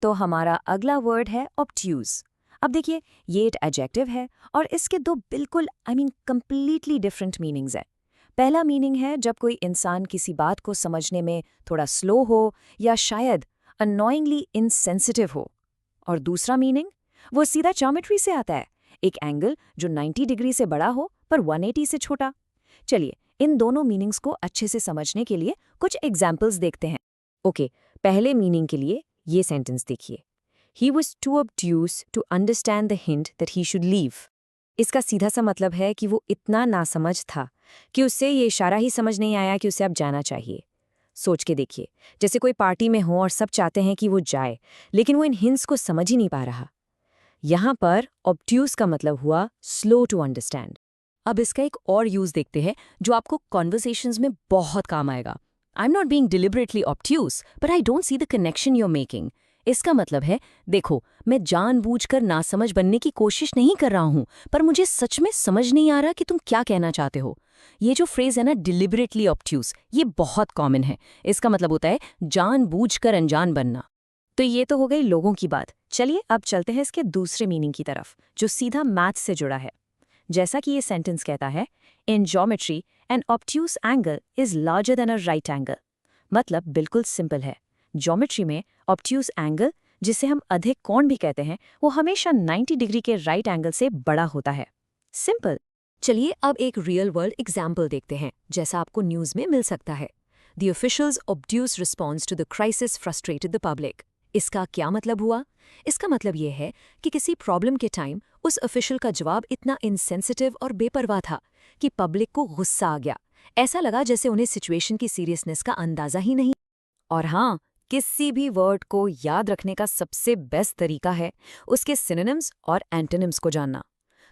तो हमारा अगला वर्ड है ऑब्ट्यूज। अब देखिए, ये एक एडजेक्टिव है और इसके दो बिल्कुल कंप्लीटली डिफरेंट मीनिंग्स हैं। पहला मीनिंग है जब कोई इंसान किसी बात को समझने में थोड़ा स्लो हो या शायद अनोइंगली इनसेंसिटिव हो। और दूसरा मीनिंग, वो सीधा ज्योमेट्री से आता है, एक एंगल जो 90 डिग्री से बड़ा हो पर 180 से छोटा। चलिए, इन दोनों मीनिंग्स को अच्छे से समझने के लिए कुछ एग्जाम्पल्स देखते हैं। ओके, पहले मीनिंग के लिए ये सेंटेंस देखिए। He was too obtuse to understand the hint that he should leave. इसका सीधा सा मतलब है कि वो इतना नासमझ था कि उससे ये इशारा ही समझ नहीं आया कि उसे अब जाना चाहिए। सोच के देखिए, जैसे कोई पार्टी में हो और सब चाहते हैं कि वो जाए, लेकिन वो इन हिंट्स को समझ ही नहीं पा रहा। यहाँ पर ऑब्ट्यूज का मतलब हुआ स्लो टू अंडरस्टैंड। अब इसका एक और यूज देखते हैं जो आपको कॉन्वर्सेशंस में बहुत काम आएगा। I am not being deliberately obtuse, but I don't see the connection you are making. इसका मतलब है, देखो, मैं जानबूझकर नासमझ बनने की कोशिश नहीं कर रहा हूं, पर मुझे सच में समझ नहीं आ रहा कि तुम क्या कहना चाहते हो। ये जो फ्रेज है ना, डिलिबरेटली ऑब्ट्यूज, ये बहुत कॉमन है। इसका मतलब होता है जानबूझकर अनजान बनना। तो ये तो हो गई लोगों की बात। चलिए अब चलते हैं इसके दूसरे मीनिंग की तरफ, जो सीधा मैथ्स से जुड़ा है। जैसा कि ये सेंटेंस कहता है, in geometry an obtuse angle is larger than a right angle. मतलब बिल्कुल सिंपल है। ज्योमेट्री में ऑब्ट्यूज एंगल, जिसे हम अधिक कोण भी कहते हैं, वो हमेशा 90 डिग्री के राइट एंगल से बड़ा होता है। सिंपल। चलिए अब एक रियल वर्ल्ड एग्जाम्पल देखते हैं, जैसा आपको न्यूज में मिल सकता है। The officials obtuse response to the crisis frustrated the public। इसका क्या मतलब हुआ? इसका मतलब यह है कि किसी प्रॉब्लम के टाइम उस ऑफिशियल का जवाब इतना इनसेंसिटिव और बेपरवाह था कि पब्लिक को गुस्सा आ गया। ऐसा लगा जैसे उन्हें सिचुएशन की सीरियसनेस का अंदाजा ही नहीं। और हाँ, किसी भी वर्ड को याद रखने का सबसे बेस्ट तरीका है उसके सिनोनिम्स और एंटोनिम्स को जानना।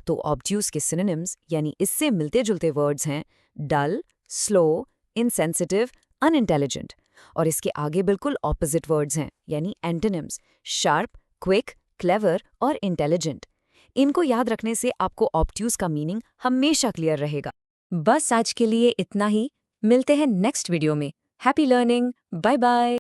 तो ऑब्ट्यूज के सिनोनिम्स यानी इससे मिलते जुलते वर्ड्स हैं डल, स्लो, इनसेंसिटिव, अनइंटेलिजेंट। और इसके आगे बिल्कुल ऑपोजिट वर्ड्स हैं यानी एंटोनिम्स शार्प, क्विक, क्लेवर और इंटेलिजेंट। इनको याद रखने से आपको ऑब्ट्यूज का मीनिंग हमेशा क्लियर रहेगा। बस आज के लिए इतना ही। मिलते हैं नेक्स्ट वीडियो में। Happy learning. Bye bye.